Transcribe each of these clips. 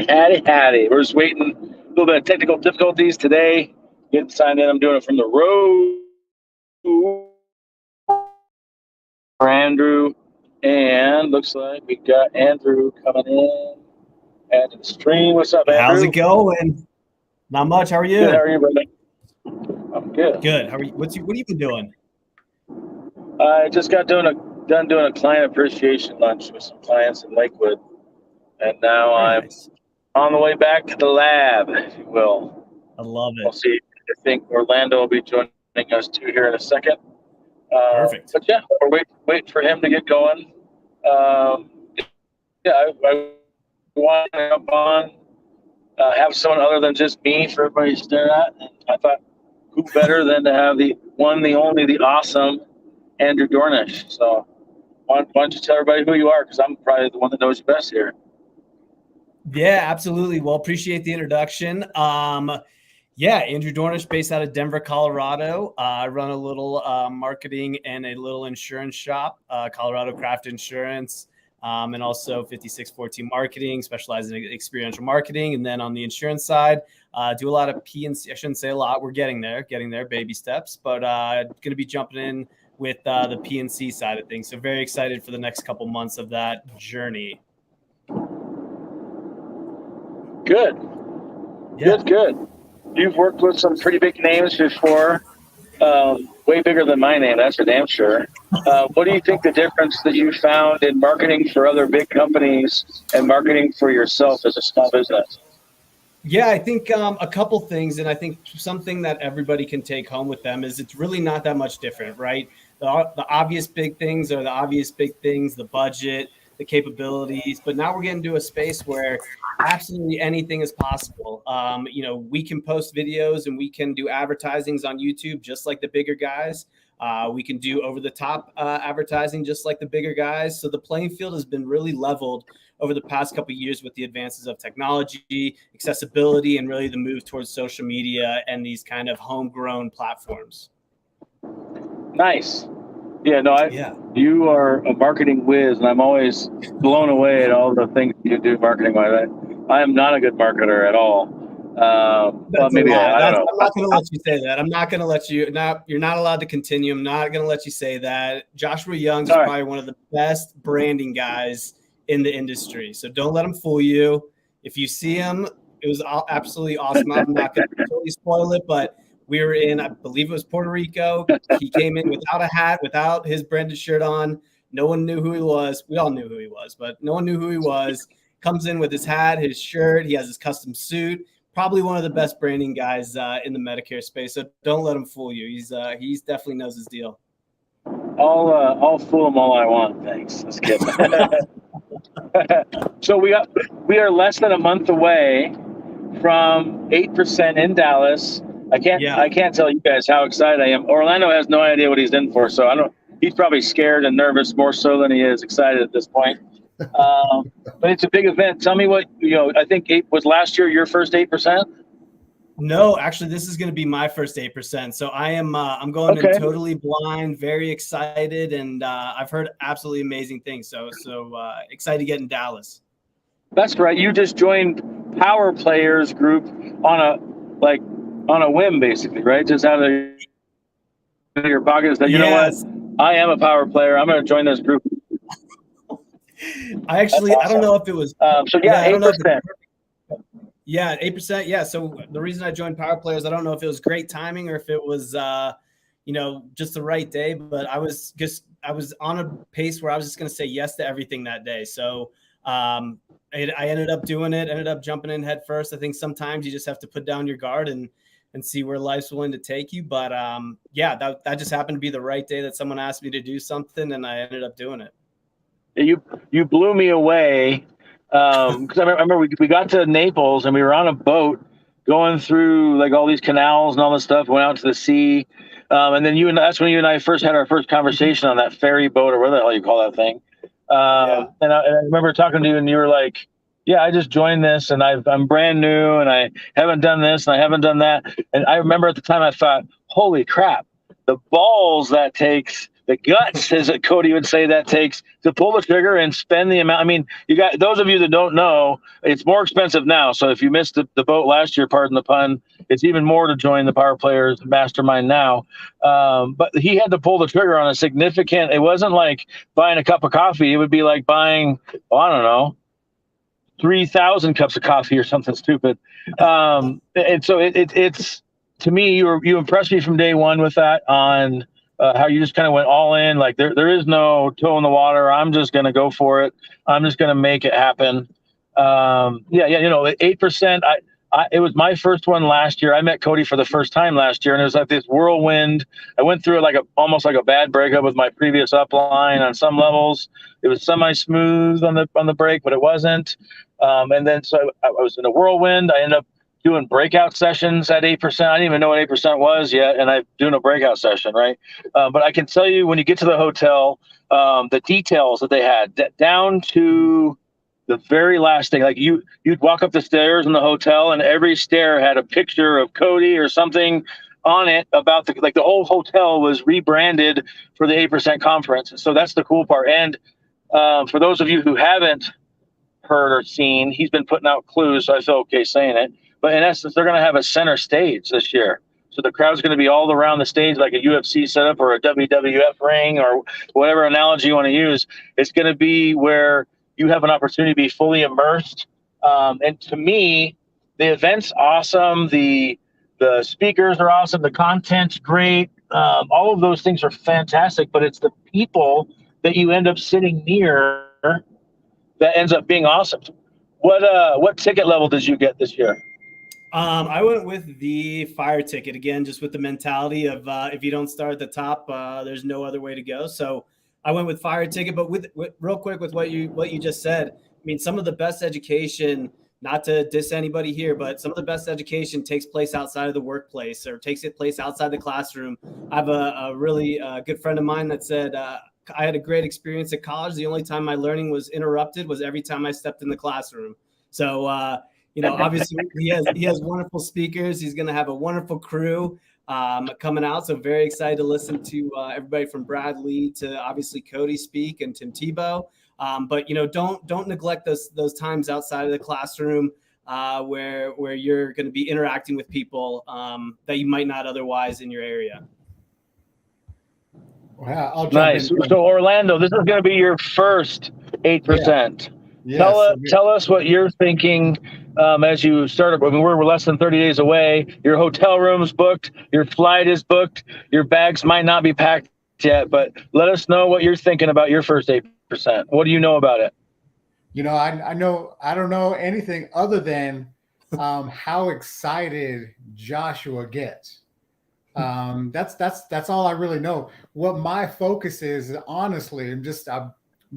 Howdy. We're just waiting. A little bit of technical difficulties today. Getting signed in. I'm doing it from the road. For Andrew. And looks like we got Andrew coming in. Add to the stream. What's up, Andrew? How's it going? Not much. How are you? Good. How are you, brother? I'm good. Good. How are you? What have you been doing? I just got done doing a client appreciation lunch with some clients in Lakewood. And now I'm on the way back to the lab, if you will. I love it. We'll see. I think Orlando will be joining us too here in a second. Perfect. But yeah, we're waiting for him to get going. I want to jump on, have someone other than just me for everybody to stare at. And I thought, who better than to have the one, the only, the awesome Andrew Dornish. So why don't you tell everybody who you are, because I'm probably the one that knows you best here. Yeah, absolutely. Well, appreciate the introduction. Andrew Dornish, based out of Denver, Colorado. I run a little marketing and a little insurance shop, Colorado Craft Insurance, and also 5614 Marketing, specialize in experiential marketing. And then on the insurance side, do a lot of P&C. I shouldn't say a lot. We're getting there, baby steps. But going to be jumping in with the P&C side of things. So very excited for the next couple months of that journey. Good. You've worked with some pretty big names before, way bigger than my name, that's for damn sure. What do you think the difference that you found in marketing for other big companies and marketing for yourself as a small business? Yeah, I think a couple things, and I think something that everybody can take home with them is it's really not that much different, right? The obvious big things are the obvious big things, the budget, the capabilities, but now we're getting to a space where absolutely anything is possible. We can post videos and we can do advertisings on YouTube just like the bigger guys. We can do over-the-top advertising just like the bigger guys. So the playing field has been really leveled over the past couple of years with the advances of technology, accessibility, and really the move towards social media and these kind of homegrown platforms. Nice. You are a marketing whiz, and I'm always blown away at all the things you do marketing-wise. I am not a good marketer at all. Well, maybe I don't know. I'm not going to let you say that. I'm not going to let you. You're not allowed to continue. I'm not going to let you say that. Joshua Young is probably one of the best branding guys in the industry. So don't let him fool you. If you see him, it was absolutely awesome. I'm not going to totally spoil it, but we were in, I believe it was Puerto Rico. He came in without a hat, without his branded shirt on. No one knew who he was. We all knew who he was, but no one knew who he was. Comes in with his hat, his shirt. He has his custom suit. Probably one of the best branding guys in the Medicare space. So don't let him fool you. He's definitely knows his deal. I'll fool him all I want. Thanks. Let's get So we are less than a month away from 8% in Dallas. I can't tell you guys how excited I am. Orlando has no idea what he's in for, so he's probably scared and nervous more so than he is excited at this point. But it's a big event. Tell me what, I think was last year your first 8%? No, actually this is going to be my first 8%. So I'm going in totally blind, very excited. And I've heard absolutely amazing things. So excited to get in Dallas. That's right. You just joined Power Players group on a whim, basically, right? Just out of your pockets that, you know what? I am a power player. I'm going to join this group. I don't know if it was. 8%. Yeah, 8%. Yeah. So the reason I joined Power Players, I don't know if it was great timing or if it was, just the right day, but I was on a pace where I was just going to say yes to everything that day. So I ended up doing it, ended up jumping in head first. I think sometimes you just have to put down your guard and see where life's willing to take you. But that just happened to be the right day that someone asked me to do something, and I ended up doing it. You blew me away because I remember we got to Naples and we were on a boat going through like all these canals and all this stuff. Went out to the sea, and then that's when you and I first had our first conversation on that ferry boat or whatever the hell you call that thing. And I remember talking to you, and you were like, "Yeah, I just joined this, and I'm brand new, and I haven't done this, and I haven't done that." And I remember at the time I thought, "Holy crap, the balls that takes the guts, as Cody would say, that takes to pull the trigger and spend the amount. I mean, you got those of you that don't know, it's more expensive now. So if you missed the boat last year, pardon the pun, it's even more to join the Power Players Mastermind now. But he had to pull the trigger on a significant. It wasn't like buying a cup of coffee. It would be like buying, I don't know, 3,000 cups of coffee or something stupid. And so it's to me, you impressed me from day one with that on how you just kind of went all in. Like there is no toe in the water. I'm just going to go for it. I'm just going to make it happen. Yeah. 8%. It was my first one last year. I met Cody for the first time last year, and it was like this whirlwind. I went through it almost like a bad breakup with my previous upline on some levels. It was semi-smooth on the break, but it wasn't. And then so I was in a whirlwind. I ended up doing breakout sessions at 8%. I didn't even know what 8% was yet, and I'm doing a breakout session, right? But I can tell you when you get to the hotel, the details that they had down to the very last thing. Like you'd walk up the stairs in the hotel, and every stair had a picture of Cody or something on it about the whole hotel was rebranded for the 8% conference. So that's the cool part. And for those of you who haven't heard or seen, he's been putting out clues, so I feel okay saying it. But in essence, they're going to have a center stage this year. So the crowd's going to be all around the stage like a UFC setup or a WWF ring or whatever analogy you want to use. It's going to be where you have an opportunity to be fully immersed. And to me, the event's awesome. The speakers are awesome. The content's great. All of those things are fantastic, but it's the people that you end up sitting near that ends up being awesome. What ticket level did you get this year? I went with the fire ticket again, just with the mentality of if you don't start at the top, there's no other way to go. So I went with fire ticket, but with real quick with what you just said. I mean, some of the best education, not to diss anybody here, but some of the best education takes place outside of the workplace or takes place outside the classroom. I have a really good friend of mine that said, I had a great experience at college. The only time my learning was interrupted was every time I stepped in the classroom. So, obviously he has wonderful speakers. He's going to have a wonderful crew coming out. So very excited to listen to everybody from Brad Lee to obviously Cody speak and Tim Tebow. But don't neglect those times outside of the classroom where you're going to be interacting with people that you might not otherwise in your area. Wow, I'll jump nice. in. So Orlando, this is going to be your first 8%. Yeah. Tell us what you're thinking as you start. I mean, we're less than 30 days away. Your hotel room's booked. Your flight is booked. Your bags might not be packed yet, but let us know what you're thinking about your first 8%. What do you know about it? I don't know anything other than how excited Joshua gets. That's all I really know. What my focus is, honestly, I'm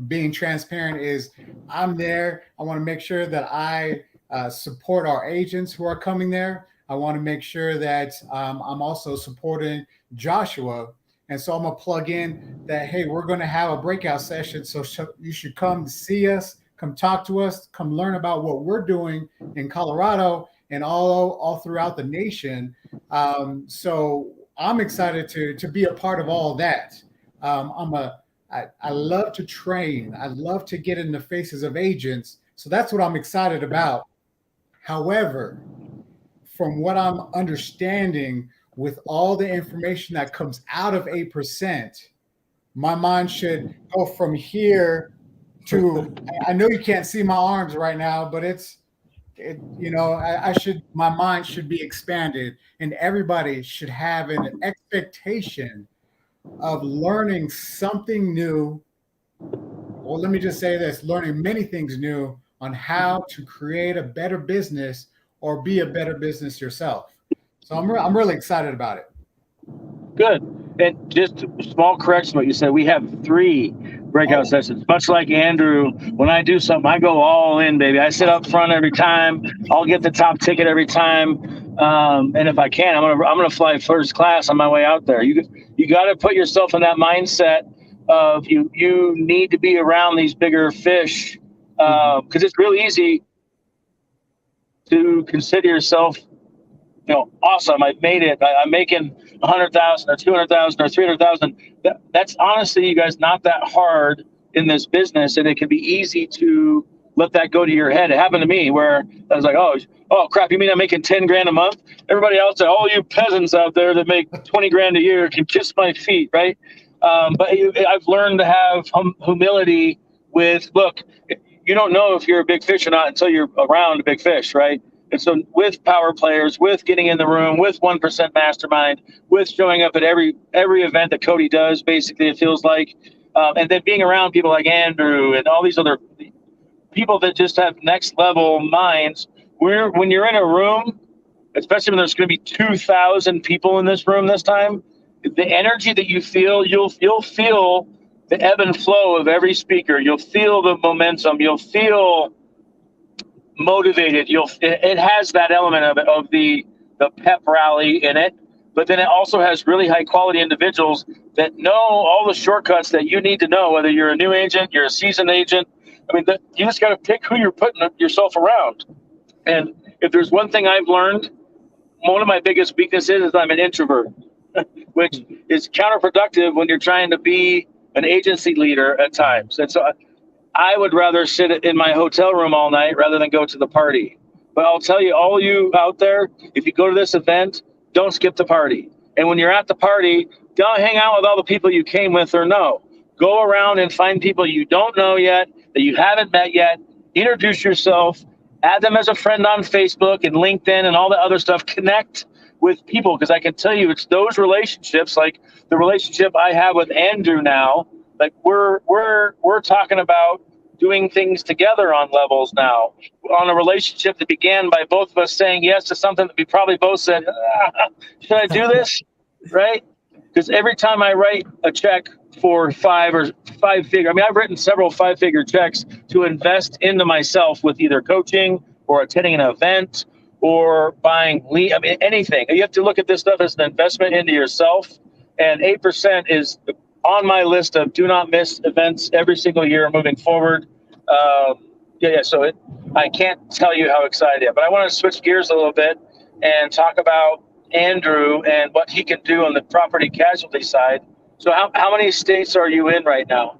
being transparent, is I'm there. I want to make sure that I support our agents who are coming there. I want to make sure that I'm also supporting Joshua. And so I'm going to plug in that, hey, we're going to have a breakout session. So you should come see us, come talk to us, come learn about what we're doing in Colorado and all throughout the nation. So I'm excited to be a part of all that. I love to train. I love to get in the faces of agents. So that's what I'm excited about. However, from what I'm understanding with all the information that comes out of 8%, my mind should go from here to, I know you can't see my arms right now, but my mind should be expanded, and everybody should have an expectation of learning something new. Well, let me just say this, learning many things new on how to create a better business or be a better business yourself. So I'm really excited about it. Good. And just small correction what you said. We have 3 breakout sessions. Much like Andrew, when I do something, I go all in, baby. I sit up front every time. I'll get the top ticket every time. And if I can, I'm gonna fly first class on my way out there. You got to put yourself in that mindset of you need to be around these bigger fish because it's really easy to consider yourself, awesome. I've made it. I'm making 100,000 or 200,000 or 300,000. that's honestly, you guys, not that hard in this business, and it can be easy to let that go to your head. It happened to me where I was like, oh crap, you mean I'm making 10 grand a month? Everybody else, all you peasants out there that make 20 grand a year can kiss my feet, right? But I've learned to have humility with, look, you don't know if you're a big fish or not until you're around a big fish, right? And so with power players, with getting in the room, with 1% mastermind, with showing up at every event that Cody does, basically, it feels like, and then being around people like Andrew and all these other people that just have next level minds. When you're in a room, especially when there's going to be 2,000 people in this room this time, the energy that you feel, you'll feel the ebb and flow of every speaker. You'll feel the momentum. You'll feel motivated. It has that element of the pep rally in it, but then it also has really high quality individuals that know all the shortcuts that you need to know, whether you're a new agent, you're a seasoned agent. I mean, you just got to pick who you're putting yourself around. And if there's one thing I've learned, one of my biggest weaknesses is I'm an introvert, which is counterproductive when you're trying to be an agency leader at times. And so I would rather sit in my hotel room all night rather than go to the party. But I'll tell you, all you out there, if you go to this event, don't skip the party. And when you're at the party, don't hang out with all the people you came with or know. Go around and find people you don't know yet, that you haven't met yet. Introduce yourself. Add them as a friend on Facebook and LinkedIn and all the other stuff. Connect with people, because I can tell you it's those relationships, like the relationship I have with Andrew now. Like we're talking about doing things together on levels now, on a relationship that began by both of us saying yes to something that we probably both said, should I do this? Right? Because every time I write a check for five figure, I mean, I've written several 5-figure checks to invest into myself with either coaching or attending an event or buying lead. I mean, anything. You have to look at this stuff as an investment into yourself. And 8% is on my list of do not miss events every single year moving forward. So I can't tell you how excited I am. But I want to switch gears a little bit and talk about Andrew and what he can do on the property casualty side. So how many states are you in right now?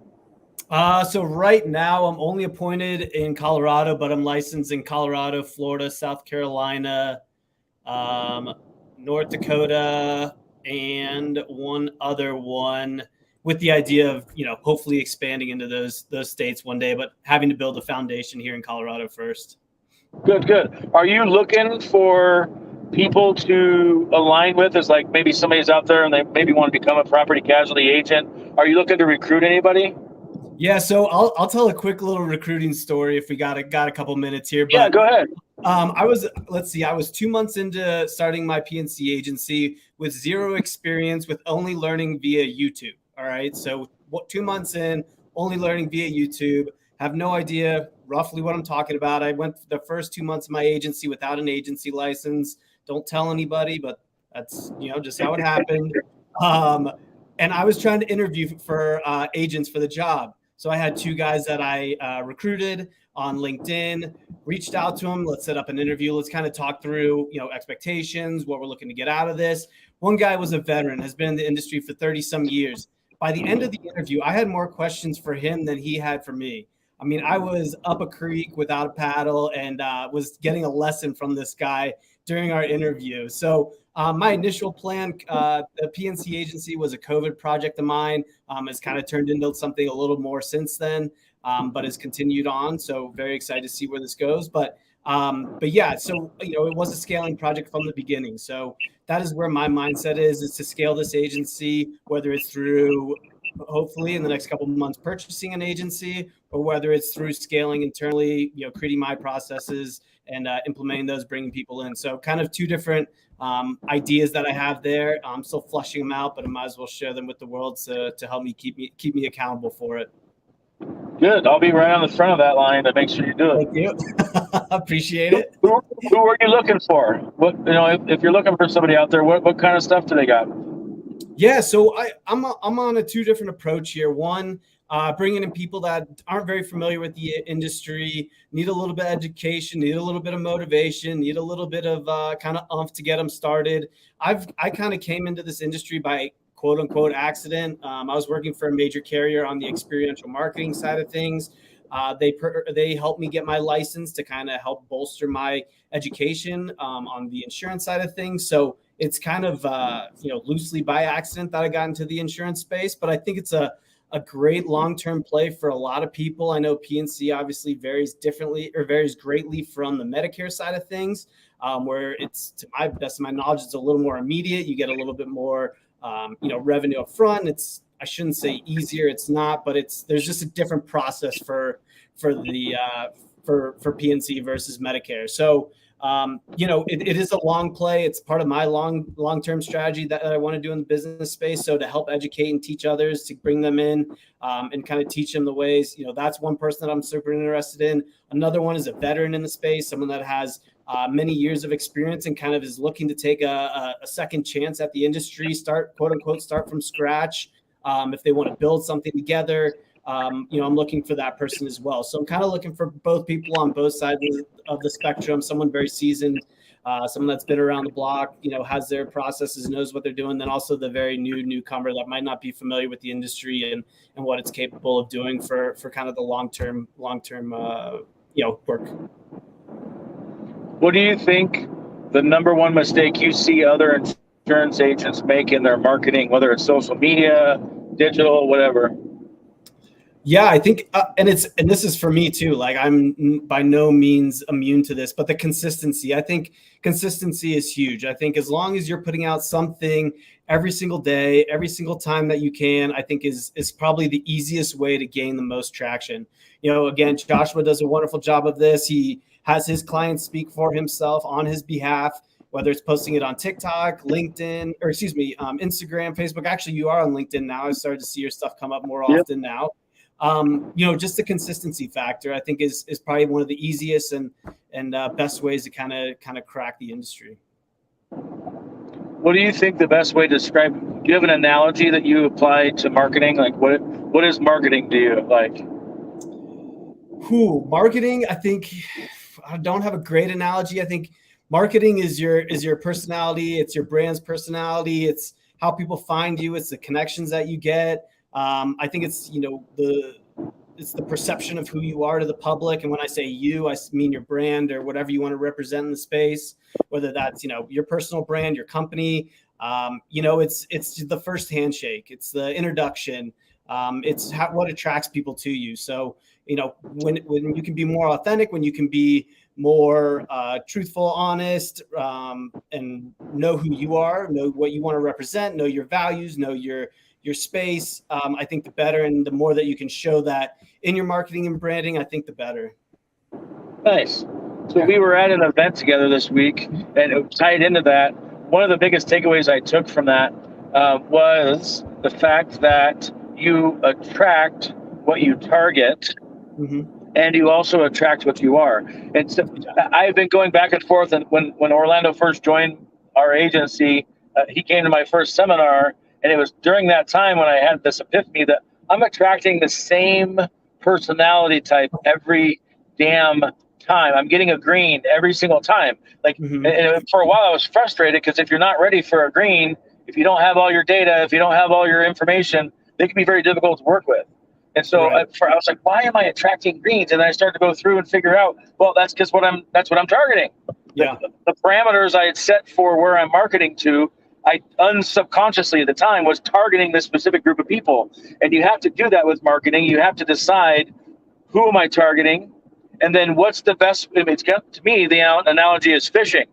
So right now I'm only appointed in Colorado, but I'm licensed in Colorado, Florida, South Carolina, North Dakota, and one other one, with the idea of, hopefully expanding into those states one day, but having to build a foundation here in Colorado first. Good. Are you looking for people to align with, as like maybe somebody's out there and they maybe want to become a property casualty agent? Are you looking to recruit anybody? Yeah, so I'll tell a quick little recruiting story if we got a couple minutes here. But, yeah, go ahead. I was 2 months into starting my PNC agency with zero experience, with only learning via YouTube. All right, so 2 months in, only learning via YouTube, have no idea roughly what I'm talking about. I went the first 2 months of my agency without an agency license. Don't tell anybody, but that's just how it happened. And I was trying to interview for agents for the job. So I had 2 guys that I recruited on LinkedIn, reached out to them. Let's set up an interview. Let's kind of talk through, expectations, what we're looking to get out of this. One guy was a veteran, has been in the industry for 30 some years. By the end of the interview, I had more questions for him than he had for me. I mean, I was up a creek without a paddle and was getting a lesson from this guy during our interview. So my initial plan, the PNC agency, was a COVID project of mine. It's kind of turned into something a little more since then, but has continued on. So very excited to see where this goes. But yeah, so, it was a scaling project from the beginning. So that is where my mindset is to scale this agency, whether it's through, hopefully in the next couple of months, purchasing an agency, or whether it's through scaling internally, creating my processes and implementing those, bringing people in. So kind of 2 different ideas that I have there. I'm still flushing them out, but I might as well share them with the world to help me keep me accountable for it. Good. I'll be right on the front of that line to make sure you do it. Thank you. Appreciate it. Who are you looking for? What, if you're looking for somebody out there, what kind of stuff do they got? Yeah, so I'm on a 2 different approach here. One, bringing in people that aren't very familiar with the industry, need a little bit of education, need a little bit of motivation, need a little bit of kind of oomph to get them started. I kind of came into this industry by quote unquote accident. I was working for a major carrier on the experiential marketing side of things. They helped me get my license to kind of help bolster my education on the insurance side of things. So it's kind of loosely by accident that I got into the insurance space, but I think it's a great long-term play for a lot of people. I know P&C obviously varies greatly from the Medicare side of things, where it's, to my best of my knowledge, it's a little more immediate. You get a little bit more revenue up front. It's, I shouldn't say easier, it's not, but there's just a different process for P&C versus Medicare. So it is a long play. It's part of my long-term strategy that I want to do in the business space. So to help educate and teach others, to bring them in and kind of teach them the ways, that's one person that I'm super interested in. Another one is a veteran in the space, someone that has many years of experience and kind of is looking to take a second chance at the industry, quote unquote, start from scratch. If they want to build something together, I'm looking for that person as well. So I'm kind of looking for both people on both sides of the spectrum, someone very seasoned, someone that's been around the block, has their processes, knows what they're doing. Then also the very newcomer that might not be familiar with the industry and what it's capable of doing for kind of the long-term work. What do you think the number one mistake you see other insurance agents make in their marketing, whether it's social media, digital, whatever? Yeah, I think, and this is for me too. Like, I'm by no means immune to this, but the consistency. I think consistency is huge. I think as long as you're putting out something every single day, every single time that you can, I think is probably the easiest way to gain the most traction. Again, Joshua does a wonderful job of this. He has his clients speak for himself on his behalf, whether it's posting it on TikTok, LinkedIn, or Instagram, Facebook. Actually, you are on LinkedIn now. I've started to see your stuff come up more often now. Just the consistency factor, I think, is probably one of the easiest and best ways to kind of crack the industry. What do you think the best way to describe? Do you have an analogy that you apply to marketing? Like, what is marketing to you? Like, marketing, I think I don't have a great analogy. I think marketing is your personality. It's your brand's personality. It's how people find you. It's the connections that you get. I think it's the perception of who you are to the public. And when I say you, I mean your brand or whatever you want to represent in the space, whether that's, your personal brand, your company. It's the first handshake. It's the introduction. It's what attracts people to you. So, when you can be more authentic, when you can be more truthful, honest, and know who you are, know what you want to represent, know your values, know your space, I think the better, and the more that you can show that in your marketing and branding, I think the better. Nice. So we were at an event together this week, and it tied into that. One of the biggest takeaways I took from that was the fact that you attract what you target, and you also attract what you are. And so I've been going back and forth, and when Orlando first joined our agency, he came to my first seminar. And it was during that time when I had this epiphany that I'm attracting the same personality type every damn time. I'm getting a green every single time. Like, and for a while I was frustrated because if you're not ready for a green, if you don't have all your data, if you don't have all your information, they can be very difficult to work with. And so I was like, why am I attracting greens? And then I started to go through and figure out, well, that's what I'm targeting. Yeah. The parameters I had set for where I'm marketing to, I unsubconsciously at the time was targeting this specific group of people. And you have to do that with marketing. You have to decide, who am I targeting? And then what's the best? To me, the analogy is fishing.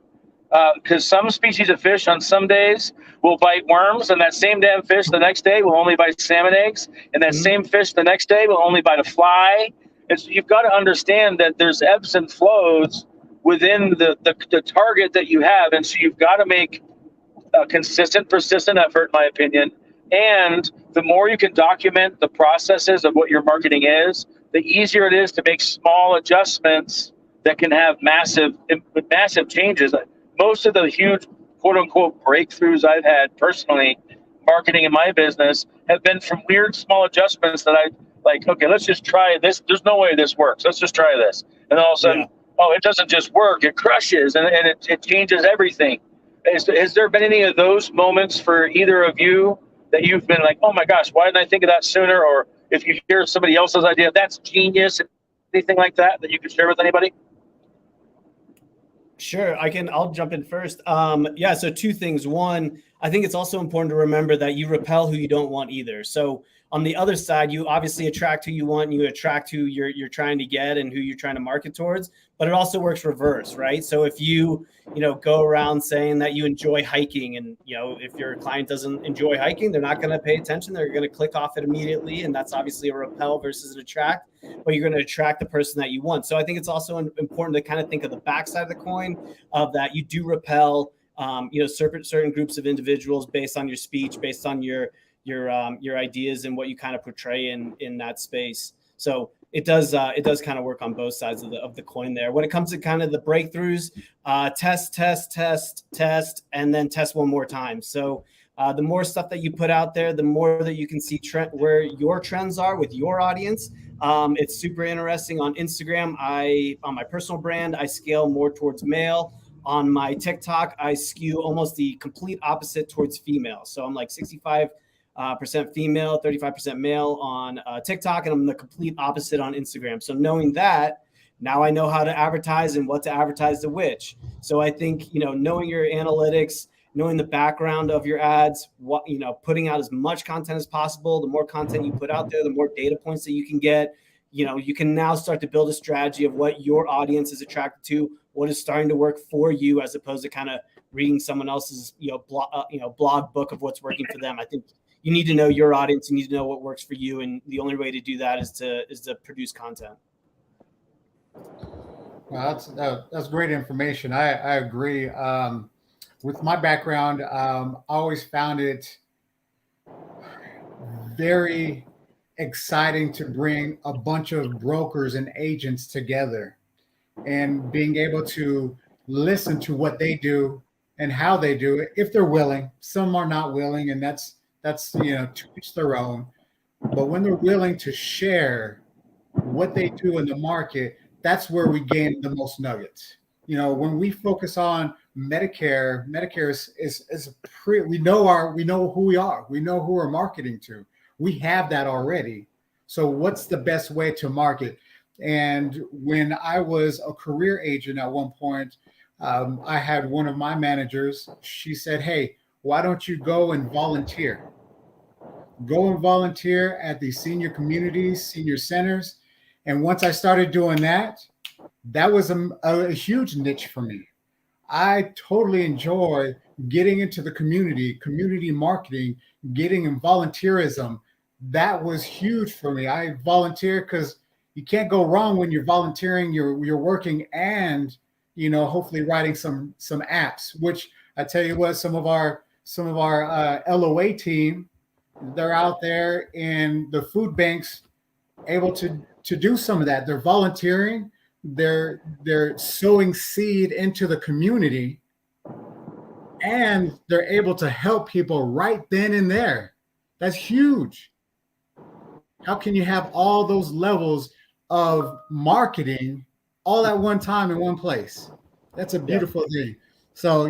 Because some species of fish on some days will bite worms, and that same damn fish the next day will only bite salmon eggs, and that same fish the next day will only bite a fly. And so you've got to understand that there's ebbs and flows within the target that you have. And so you've got to make a consistent, persistent effort, in my opinion. And the more you can document the processes of what your marketing is, the easier it is to make small adjustments that can have massive changes. Most of the huge, quote unquote, breakthroughs I've had personally, marketing in my business, have been from weird small adjustments that I like, okay, let's just try this. There's no way this works. Let's just try this. And then all of a sudden, it doesn't just work. It crushes and it changes everything. Has there been any of those moments for either of you that you've been like, oh my gosh, why didn't I think of that sooner? Or if you hear somebody else's idea, that's genius, anything like that you could share with anybody? Sure, I'll jump in first. So two things. One, I think it's also important to remember that you repel who you don't want either. So on the other side, you obviously attract who you want, and you attract who you're trying to get and who you're trying to market towards, but it also works reverse, right? So if you go around saying that you enjoy hiking, and if your client doesn't enjoy hiking, they're not going to pay attention. They're going to click off it immediately, and that's obviously a repel versus an attract, but you're going to attract the person that you want. So I think it's also important to kind of think of the backside of the coin of that. You do repel certain groups of individuals based on your speech, based on your ideas and what you kind of portray in that space. So it does kind of work on both sides of the coin there. When it comes to kind of the breakthroughs, test, and then test one more time. So the more stuff that you put out there, the more that you can see where your trends are with your audience. It's super interesting. On Instagram, on my personal brand, I scale more towards male. On my TikTok, I skew almost the complete opposite towards female. So I'm like 65% female, 35% male on TikTok, and I'm the complete opposite on Instagram. So knowing that, now I know how to advertise and what to advertise to which. So I think, knowing your analytics, knowing the background of your ads, putting out as much content as possible. The more content you put out there, the more data points that you can get. You can now start to build a strategy of what your audience is attracted to, what is starting to work for you, as opposed to kind of reading someone else's blog book of what's working for them. I think you need to know your audience. You need to know what works for you, and the only way to do that is to produce content. Well, that's great information. I agree. With my background, I always found it very exciting to bring a bunch of brokers and agents together and being able to listen to what they do and how they do it, if they're willing. Some are not willing, and that's to each their own. But when they're willing to share what they do in the market, that's where we gain the most nuggets. When we focus on Medicare is we know who we are. We know who we're marketing to. We have that already. So what's the best way to market? And when I was a career agent at one point, I had one of my managers. She said, "Hey, why don't you go and volunteer? Go and volunteer at the senior communities, senior centers." And once I started doing that, that was a huge niche for me. I totally enjoy getting into the community marketing, getting in volunteerism. That was huge for me. I volunteer because you can't go wrong when you're volunteering, you're working, and hopefully writing some apps, which I tell you what, some of our LOA team, they're out there in the food banks able to do some of that. They're volunteering, they're sowing seed into the community, and they're able to help people right then and there. That's huge. How can you have all those levels of marketing all at one time in one place? That's a beautiful thing. So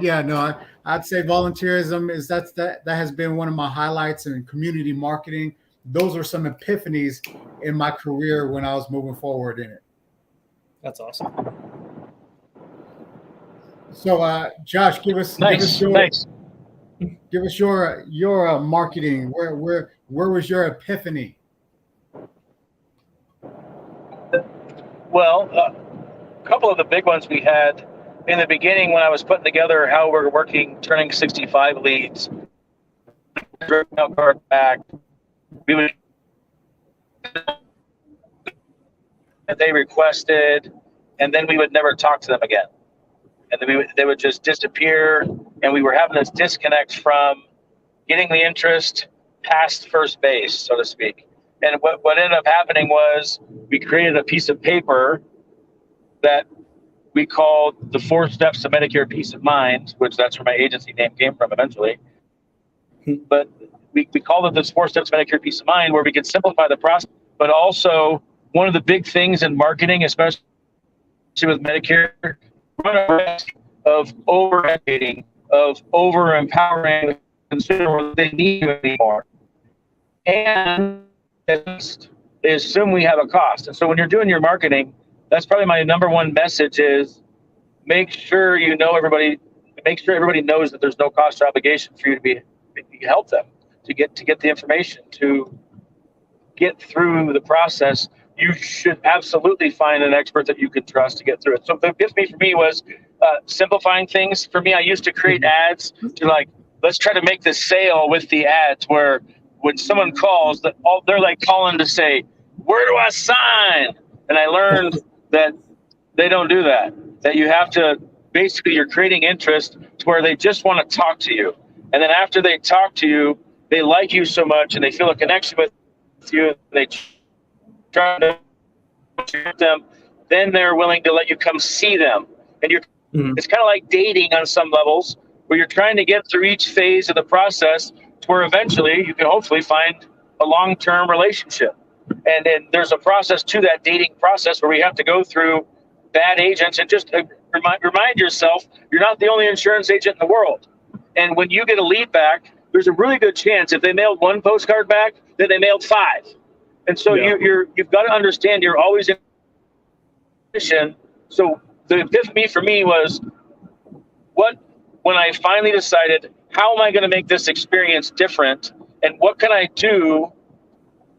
I'd say volunteerism that has been one of my highlights in community marketing. Those are some epiphanies in my career when I was moving forward in it. That's awesome. So Josh, give us your marketing. Where was your epiphany? Well, a couple of the big ones we had in the beginning when I was putting together how we're working, turning 65 leads, back, we would that they requested, and then we would never talk to them again. And then they would just disappear, and we were having this disconnect from getting the interest past first base, so to speak. And what ended up happening was we created a piece of paper that we called the 4 Steps to Medicare Peace of Mind, which that's where my agency name came from eventually. But we called it this 4 Steps to Medicare Peace of Mind, where we could simplify the process. But also, one of the big things in marketing, especially with Medicare, run a risk of over-educating, of over-empowering the consumer. They need you anymore. and assume we have a cost. And so when you're doing your marketing, that's probably my number one message is make sure you know everybody, make sure everybody knows that there's no cost or obligation for you to help them to get the information to get through the process. You should absolutely find an expert that you can trust to get through it. So the epiphany for me was simplifying things. For me, I used to create ads to like, let's try to make this sale with the ads where when someone calls, they're like calling to say, where do I sign? And I learned that they don't do that, that you have to, basically you're creating interest to where they just want to talk to you. And then after they talk to you, they like you so much and they feel a connection with you, and they try to treat them, then they're willing to let you come see them. And it's kind of like dating on some levels, where you're trying to get through each phase of the process to where eventually you can hopefully find a long-term relationship. And then there's a process to that dating process where we have to go through bad agents and just remind yourself you're not the only insurance agent in the world. And when you get a lead back, there's a really good chance if they mailed one postcard back, that they mailed 5. And so you've got to understand you're always in position. So the epiphany for me was when I finally decided, how am I going to make this experience different? And what can I do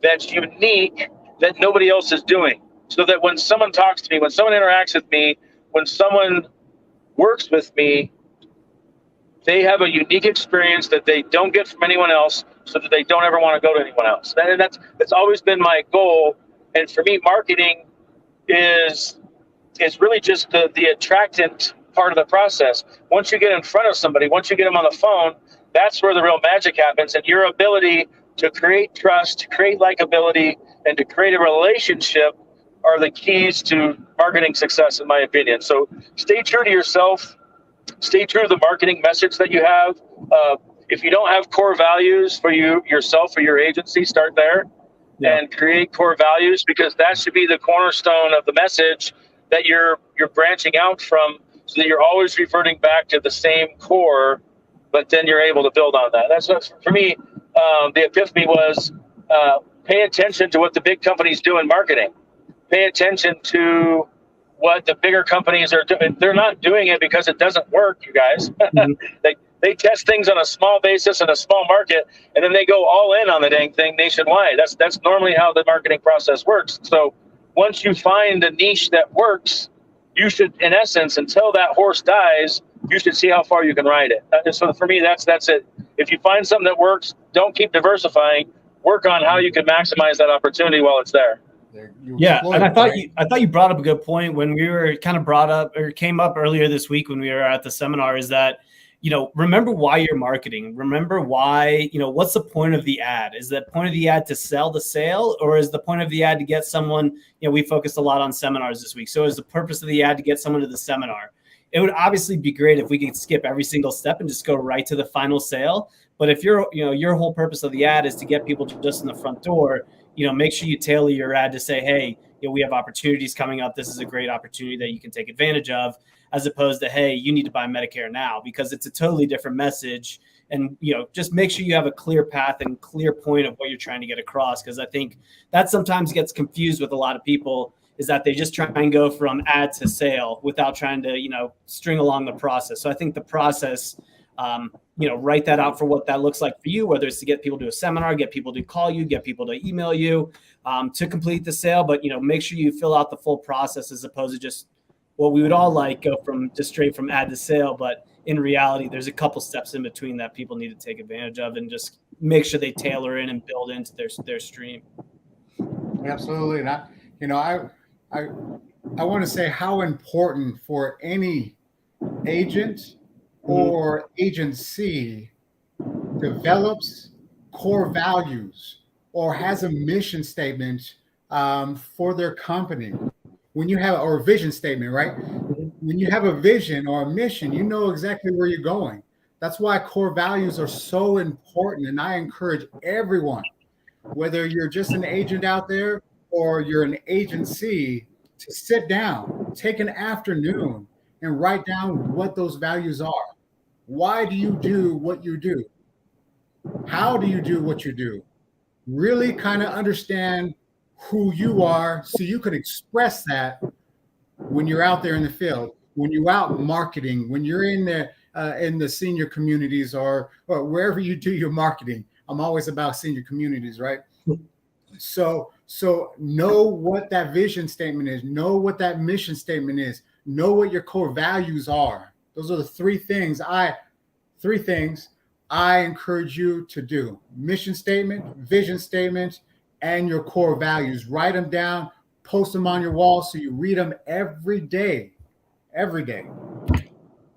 that's unique that nobody else is doing? So that when someone talks to me, when someone interacts with me, when someone works with me, they have a unique experience that they don't get from anyone else, so that they don't ever want to go to anyone else. And that's always been my goal. And for me, marketing is really just the attractant part of the process. Once you get in front of somebody, once you get them on the phone, that's where the real magic happens. And your ability to create trust, to create likability, and to create a relationship are the keys to marketing success, in my opinion. So stay true to yourself. Stay true to the marketing message that you have. If you don't have core values for yourself or your agency, start there and create core values, because that should be the cornerstone of the message that you're branching out from, so that you're always reverting back to the same core, but then you're able to build on that. That's what, for me, the epiphany was pay attention to what the big companies do in marketing. Pay attention to what the bigger companies are doing. They're not doing it because it doesn't work, you guys. They test things on a small basis in a small market, and then they go all in on the dang thing nationwide. That's normally how the marketing process works. So once you find a niche that works, you should, in essence, until that horse dies, you should see how far you can ride it. So for me, that's it. If you find something that works, don't keep diversifying. Work on how you can maximize that opportunity while it's there. Yeah, and I thought you brought up a good point when we were kind of brought up or came up earlier this week when we were at the seminar, is that, remember why you're marketing. Remember why, what's the point of the ad? Is the point of the ad to sell the sale, or is the point of the ad to get someone, we focused a lot on seminars this week. So is the purpose of the ad to get someone to the seminar? It would obviously be great if we could skip every single step and just go right to the final sale. But if your whole purpose of the ad is to get people just in the front door, make sure you tailor your ad to say, hey, we have opportunities coming up. This is a great opportunity that you can take advantage of, as opposed to, hey, you need to buy Medicare now, because it's a totally different message. And, just make sure you have a clear path and clear point of what you're trying to get across. Because I think that sometimes gets confused with a lot of people, is that they just try and go from ad to sale without trying to, string along the process. So I think the process, write that out for what that looks like for you, whether it's to get people to a seminar, get people to call you, get people to email you to complete the sale. But, make sure you fill out the full process, as opposed to just what we would all like, go from just straight from ad to sale. But in reality, there's a couple steps in between that people need to take advantage of, and just make sure they tailor in and build into their stream. Absolutely. And I want to say how important for any agent or agency develops core values or has a mission statement for their company. When you have, or a vision statement, right? When you have a vision or a mission, you know exactly where you're going. That's why core values are so important. And I encourage everyone, whether you're just an agent out there or you're an agency, to sit down, take an afternoon, and write down what those values are. Why do you do what you do? How do you do what you do? really kind of understand who you are so you could express that when you're out there in the field, when you're out marketing, when you're in the senior communities or wherever you do your marketing. I'm always about senior communities, right? So know what that vision statement is, know what that mission statement is, know what your core values are. Those are the three things I encourage you to do: mission statement, vision statement, and your core values. Write them down, post them on your wall so you read them every day. Every day.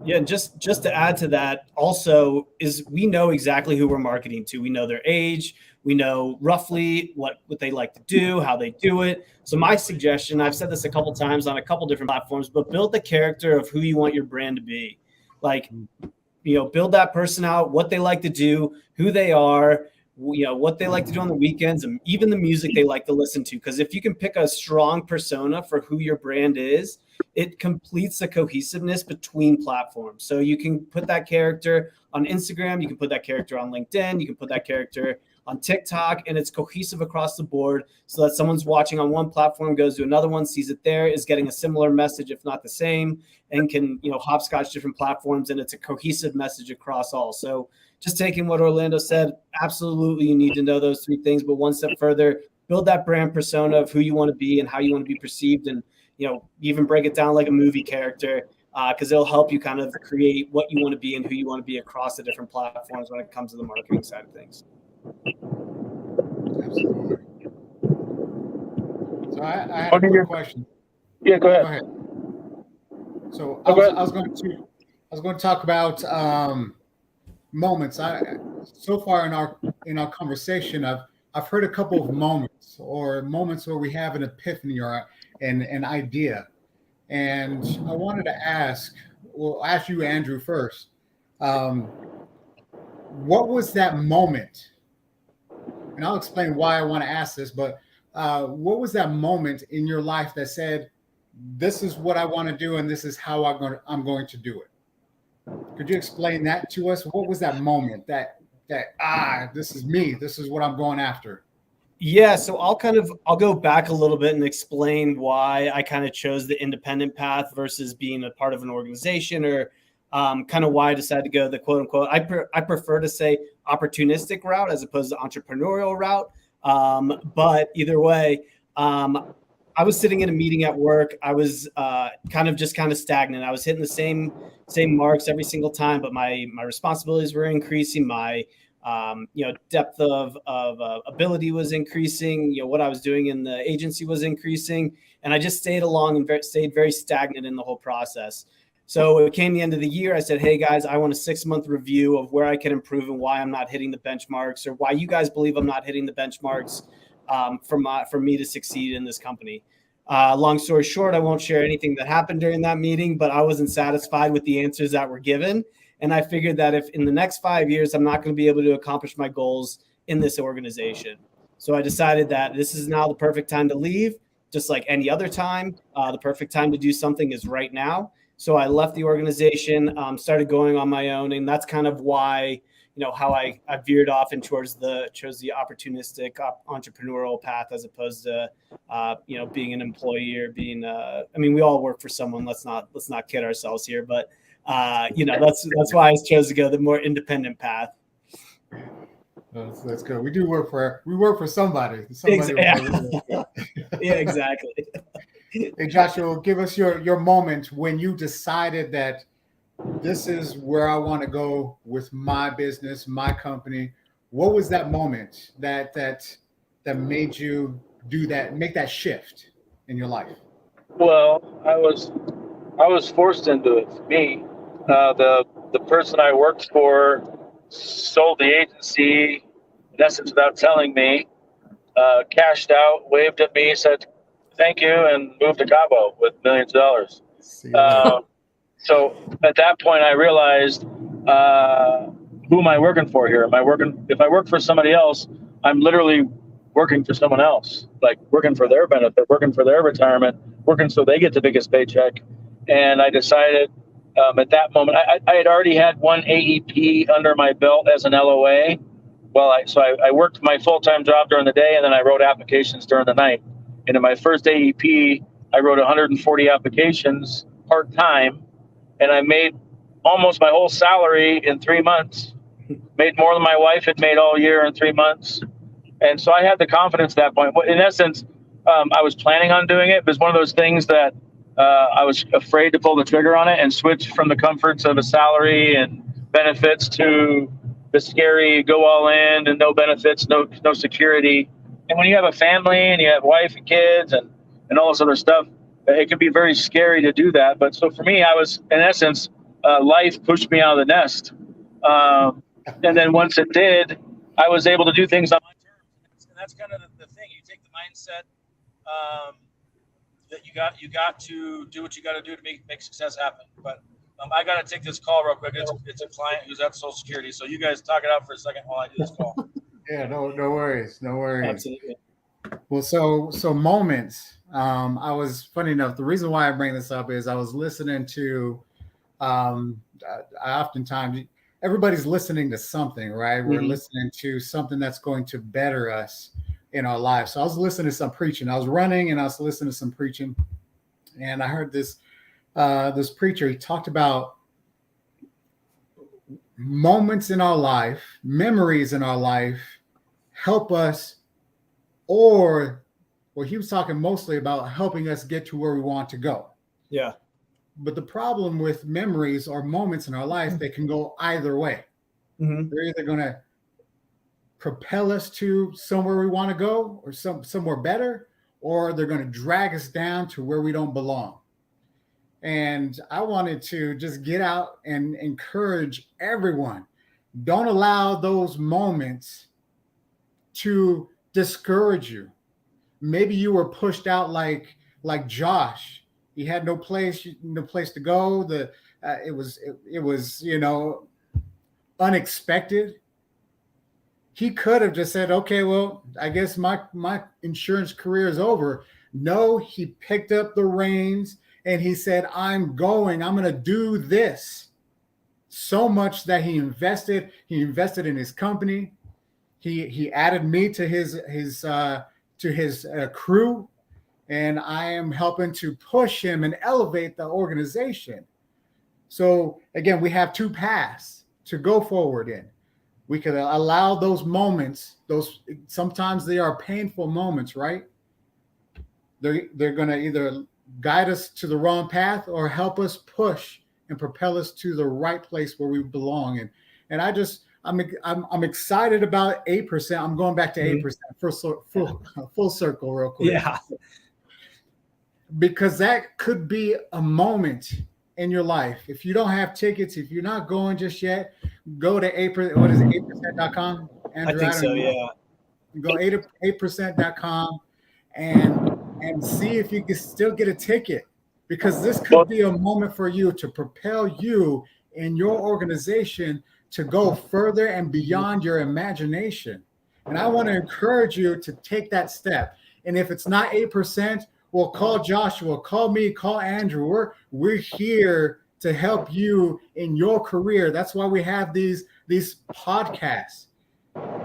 Yeah, and just to add to that, also is we know exactly who we're marketing to. We know their age, we know roughly what they like to do, how they do it. So my suggestion, I've said this a couple times on a couple different platforms, but build the character of who you want your brand to be. Like, build that person out, what they like to do, who they are, what they like to do on the weekends, and even the music they like to listen to. Because if you can pick a strong persona for who your brand is, it completes the cohesiveness between platforms. So you can put that character on Instagram, you can put that character on LinkedIn, you can put that character on TikTok, and it's cohesive across the board so that someone's watching on one platform, goes to another one, sees it there, is getting a similar message, if not the same, and can, hopscotch different platforms, and it's a cohesive message across all. So just taking what Orlando said, absolutely you need to know those three things, but one step further, build that brand persona of who you want to be and how you want to be perceived, and even break it down like a movie character, because it'll help you kind of create what you want to be and who you want to be across the different platforms when it comes to the marketing side of things. Absolutely. So I had a quick question. Yeah, go ahead. Go ahead. So I was going to talk about moments. So far in our conversation, I've heard a couple of moments where we have an epiphany or an idea, and I wanted to ask you, Andrew, first. What was that moment? And I'll explain why I want to ask this, but what was that moment in your life that said, this is what I want to do and this is how I'm going to do it? Could you explain that to us? What was that moment that this is me, this is what I'm going after? Yeah, so I'll go back a little bit and explain why I kind of chose the independent path versus being a part of an organization, or kind of why I decided to go the quote unquote, I prefer to say opportunistic route as opposed to entrepreneurial route. But either way, I was sitting in a meeting at work. I was kind of stagnant. I was hitting the same marks every single time, but my responsibilities were increasing. My depth of ability was increasing. What I was doing in the agency was increasing, and I just stayed along and stayed very stagnant in the whole process. So it came the end of the year. I said, hey guys, I want a 6-month review of where I can improve and why I'm not hitting the benchmarks, or why you guys believe I'm not hitting the benchmarks for me to succeed in this company. Long story short, I won't share anything that happened during that meeting, but I wasn't satisfied with the answers that were given. And I figured that if in the next 5 years, I'm not going to be able to accomplish my goals in this organization. So I decided that this is now the perfect time to leave, just like any other time. The perfect time to do something is right now. So I left the organization, started going on my own. And that's kind of why, how I veered off and chose the opportunistic entrepreneurial path as opposed to, being an employee or being, we all work for someone. Let's not kid ourselves here, but that's why I chose to go the more independent path. That's good. We work for somebody. Yeah, exactly. Hey, Joshua, give us your moment when you decided that this is where I want to go with my business, my company. What was that moment that made you do that, make that shift in your life? Well, I was forced into it. Me, the person I worked for sold the agency, in essence, without telling me, cashed out, waved at me, said thank you, and moved to Cabo with millions of dollars. So at that point, I realized, who am I working for here? If I work for somebody else, I'm literally working for someone else, like working for their benefit, working for their retirement, working so they get the biggest paycheck. And I decided at that moment, I had already had one AEP under my belt as an LOA, Well, I worked my full-time job during the day, and then I wrote applications during the night. And in my first AEP, I wrote 140 applications part-time, and I made almost my whole salary in 3 months. Made more than my wife had made all year in 3 months. And so I had the confidence at that point. In essence, I was planning on doing it, but it's one of those things that I was afraid to pull the trigger on it and switch from the comforts of a salary and benefits to the scary go all in and no benefits, no security. And when you have a family and you have wife and kids and all this other stuff, it can be very scary to do that. But so for me, I was, in essence, life pushed me out of the nest. And then once it did, I was able to do things on my terms. And that's kind of the thing. You take the mindset that you got to do what you got to do to make success happen. But I got to take this call real quick. It's a client who's at Social Security. So you guys talk it out for a second while I do this call. Yeah, no worries. Absolutely. Well, so moments. I was, funny enough, the reason why I bring this up is I was listening to, I oftentimes, everybody's listening to something, right? We're listening to something that's going to better us in our lives. So I was listening to some preaching. I was running and I was listening to some preaching, and I heard this preacher. He talked about moments in our life, memories in our life, help us, or he was talking mostly about helping us get to where we want to go. Yeah. But the problem with memories or moments in our life, they can go either way. They're either going to propel us to somewhere we want to go or somewhere better, or they're going to drag us down to where we don't belong. And I wanted to just get out and encourage everyone. Don't allow those moments to discourage you. Maybe you were pushed out like Josh. He had no place to go. It was unexpected. He could have just said, okay, well, I guess my insurance career is over. No, he picked up the reins and he said, I'm going to do this. So much that he invested in his company. He added me to his crew. And I am helping to push him and elevate the organization. So again, we have two paths to go forward in. We could allow those moments, sometimes they are painful moments, right? They're going to either guide us to the wrong path or help us push and propel us to the right place where we belong. And I'm excited about 8%. I'm going back to 8% full circle real quick. Yeah. Because that could be a moment in your life. If you don't have tickets, if you're not going just yet, go to 8%.com. Andrew, I think so, yeah. Go 8%.com and see if you can still get a ticket, because this could be a moment for you to propel you in your organization to go further and beyond your imagination. And I want to encourage you to take that step. And if it's not 8%, well, call Joshua, call me, call Andrew. We're here to help you in your career. That's why we have these podcasts,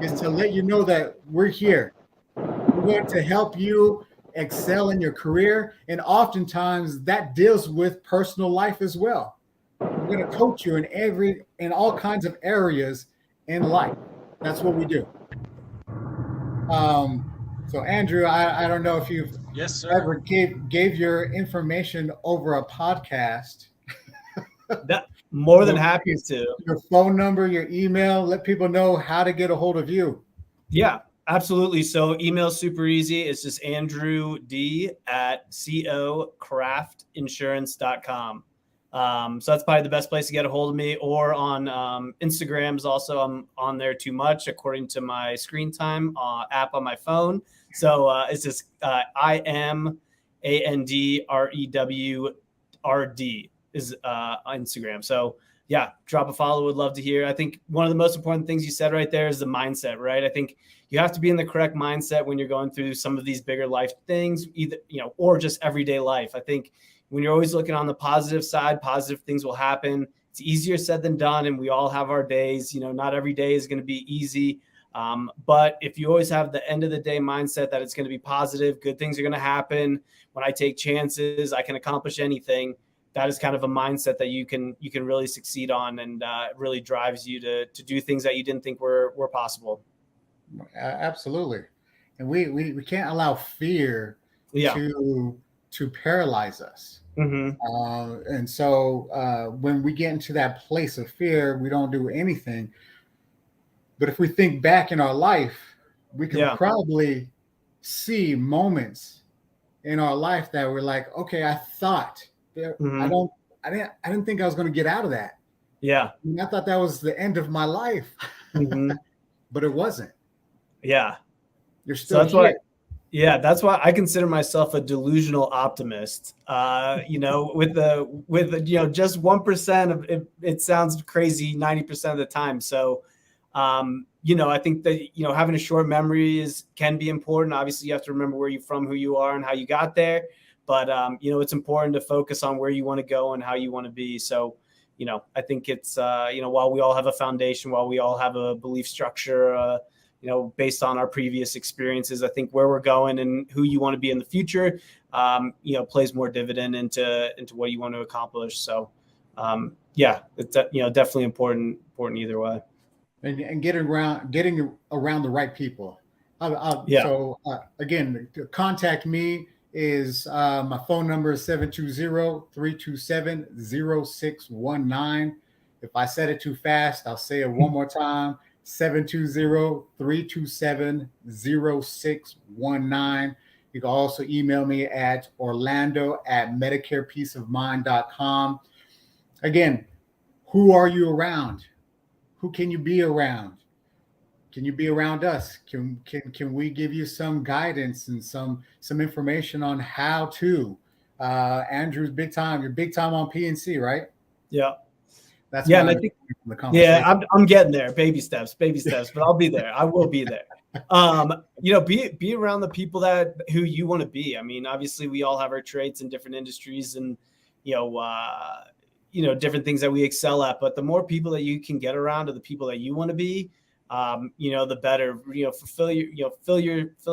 is to let you know that we're here. We're going to help you excel in your career. And oftentimes that deals with personal life as well. We're going to coach you in all kinds of areas in life. That's what we do. So Andrew, I don't know if you've ever gave your information over a podcast. More than happy to. Your phone number, your email, let people know how to get a hold of you. Yeah, absolutely. So email super easy. It's just andrewd@cocraftinsurance.com. So that's probably the best place to get a hold of me, or on Instagrams. Also, I'm on there too much according to my screen time app on my phone. So it's just IMANDREWRD is Instagram. So yeah, drop a follow. Would love to hear. I think one of the most important things you said right there is the mindset, right? I think you have to be in the correct mindset when you're going through some of these bigger life things, either, or just everyday life. I think when you're always looking on the positive side, positive things will happen. It's easier said than done. And we all have our days, not every day is going to be easy. But if you always have the end of the day mindset that it's going to be positive, good things are going to happen. When I take chances, I can accomplish anything. That is kind of a mindset that you can really succeed on, and it really drives you to do things that you didn't think were possible. Absolutely. And we can't allow fear Yeah. to paralyze us. Mm-hmm. And so when we get into that place of fear, we don't do anything. But if we think back in our life, we can probably see moments in our life that we're like, okay, I thought I didn't think I was going to get out of that. Yeah. I mean, I thought that was the end of my life, but it wasn't. Yeah. You're still here. That's why I consider myself a delusional optimist. With just 1% of it, it sounds crazy 90% of the time. So, I think that, having a short memory can be important. Obviously, you have to remember where you're from, who you are, and how you got there. But, it's important to focus on where you want to go and how you want to be. So, I think it's, while we all have a foundation, while we all have a belief structure, based on our previous experiences, I think where we're going and who you want to be in the future, plays more dividend into what you want to accomplish. So, it's definitely important either way. And getting around the right people. So again, to contact me is my phone number is 720-327-0619. If I said it too fast, I'll say it one more time. 720-327-0619. You can also email me at orlando@medicarepeaceofmind.com. Again, who are you around? Who can you be around? Can you be around us? Can we give you some guidance and some information on how to? Andrew's big time. You're big time on PNC, right? Yeah. That's and I think the conversation. I'm getting there. Baby steps, but I'll be there. I will be there. Be around the people who you want to be. I mean, obviously we all have our traits in different industries and, different things that we excel at, but the more people that you can get around to the people that you want to be, the better, fill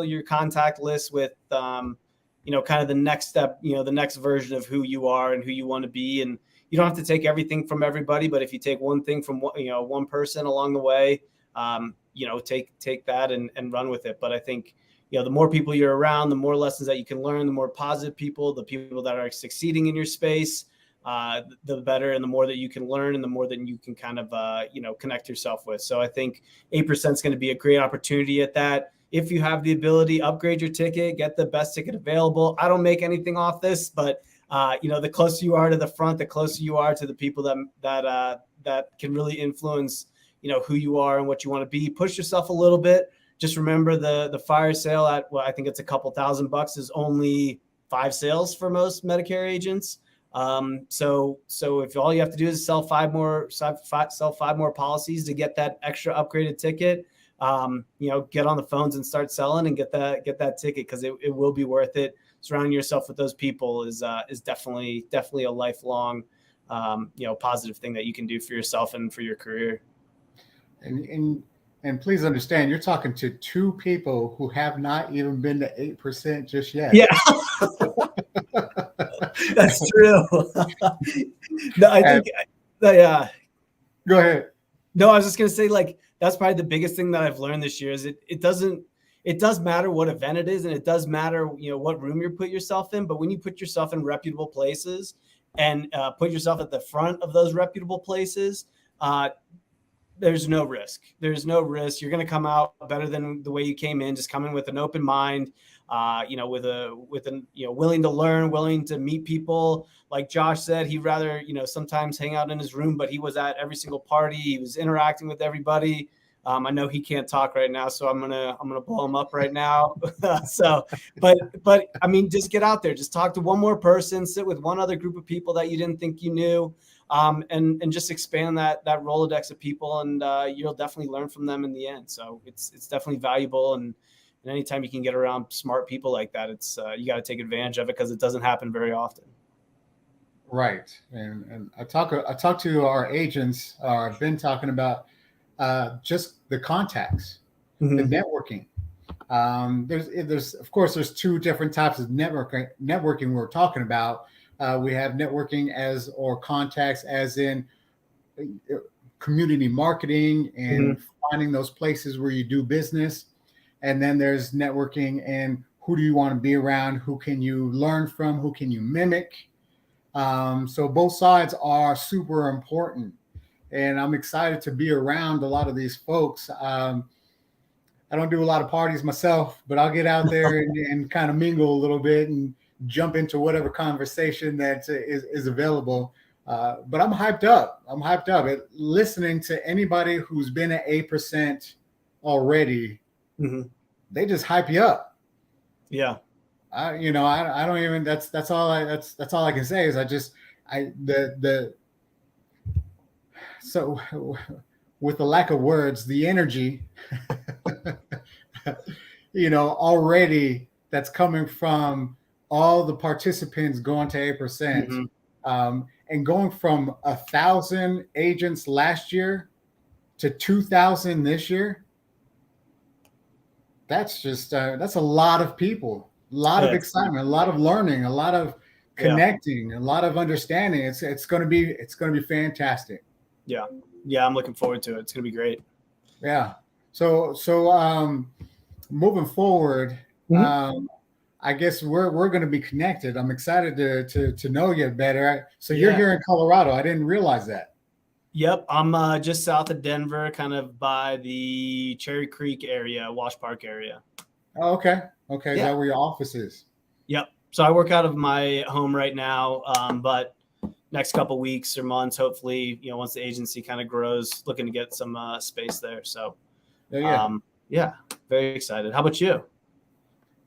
your contact list with, kind of the next step, the next version of who you are and who you want to be. And you don't have to take everything from everybody, but if you take one thing from one person along the way, take that and run with it. But I think, the more people you're around, the more lessons that you can learn, the more positive people, the people that are succeeding in your space, the better, and the more that you can learn and the more that you can kind of, connect yourself with. So I think 8% is going to be a great opportunity at that. If you have the ability, upgrade your ticket, get the best ticket available. I don't make anything off this, but the closer you are to the front, the closer you are to the people that can really influence, who you are and what you want to be. Push yourself a little bit. Just remember the fire sale at, I think it's a couple $1,000 is only 5 sales for most Medicare agents. So if all you have to do is sell 5 more policies to get that extra upgraded ticket, get on the phones and start selling and get that ticket, because it will be worth it. Surrounding yourself with those people is definitely a lifelong, positive thing that you can do for yourself and for your career. And please understand, you're talking to 2 people who have not even been to 8% just yet. Yeah, that's true. No, I think, yeah. Go ahead. No, I was just gonna say, that's probably the biggest thing that I've learned this year is it does matter what event it is, and it does matter, what room you put yourself in. But when you put yourself in reputable places and put yourself at the front of those reputable places, there's no risk. There's no risk. You're going to come out better than the way you came in. Just come in with an open mind, willing to learn, willing to meet people. Like Josh said, he'd rather, sometimes hang out in his room, but he was at every single party. He was interacting with everybody. I know he can't talk right now, so I'm gonna blow him up right now. But I mean, just get out there, just talk to one more person, sit with one other group of people that you didn't think you knew, and just expand that Rolodex of people, and you'll definitely learn from them in the end. So it's definitely valuable, and anytime you can get around smart people like that, it's you got to take advantage of it, because it doesn't happen very often. Right, and I talk to our agents. I've been talking about just the contacts. the Mhm. networking. There's of course there's two different types of networking we're talking about. We have networking as or contacts as in community marketing and Mhm. finding those places where you do business. And then there's networking and who do you want to be around? Who can you learn from? Who can you mimic? So both sides are super important. And I'm excited to be around a lot of these folks. I don't do a lot of parties myself, but I'll get out there and kind of mingle a little bit and jump into whatever conversation that is available. But I'm hyped up. I'm hyped up. Listening to anybody who's been at 8% already, Mhm. they just hype you up. Yeah. I don't even. That's all I can say is the so with the lack of words, the energy, already that's coming from all the participants going to 8%, Mhm. and going from 1,000 agents last year to 2,000 this year. That's just that's a lot of people, a lot of Yeah. excitement, a lot of learning, a lot of Yeah. connecting, a lot of understanding. It's going to be fantastic. Yeah. Yeah. I'm looking forward to it. It's gonna be great. Yeah. So moving forward, Mhm. I guess we're going to be connected. I'm excited to know you better. So you're Yeah. here in Colorado. I didn't realize that. Yep. I'm just south of Denver, kind of by the Cherry Creek area, Wash Park area. Oh, okay. Okay. Is Yeah. that where your office is? Yep. So I work out of my home right now, but next couple weeks or months, hopefully, once the agency kind of grows, looking to get some space there. So, Yeah. yeah, very excited. How about you?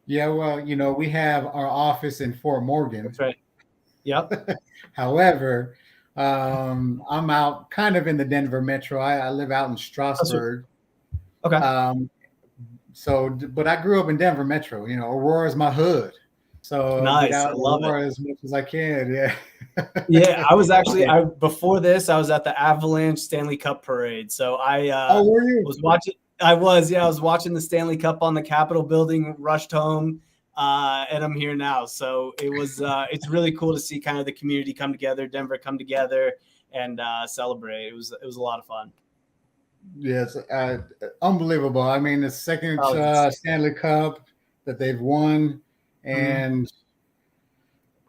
Yeah. Well, we have our office in Fort Morgan. That's right. Yep. However, I'm out kind of in the Denver metro. I live out in That's right. Strasburg. Okay. But I grew up in Denver metro. Aurora is my hood. So I get Nice. out I of love it. Aurora as much as I can. Yeah. Yeah, I was actually before this, I was at the Avalanche Stanley Cup parade. So I Oh, were you? was watching. I was watching the Stanley Cup on the Capitol building. Rushed home, and I'm here now. So it's really cool to see kind of the community come together, Denver come together, and celebrate. It was a lot of fun. Yes, unbelievable. I mean, the second Oh, Stanley Cup that they've won, Mhm. and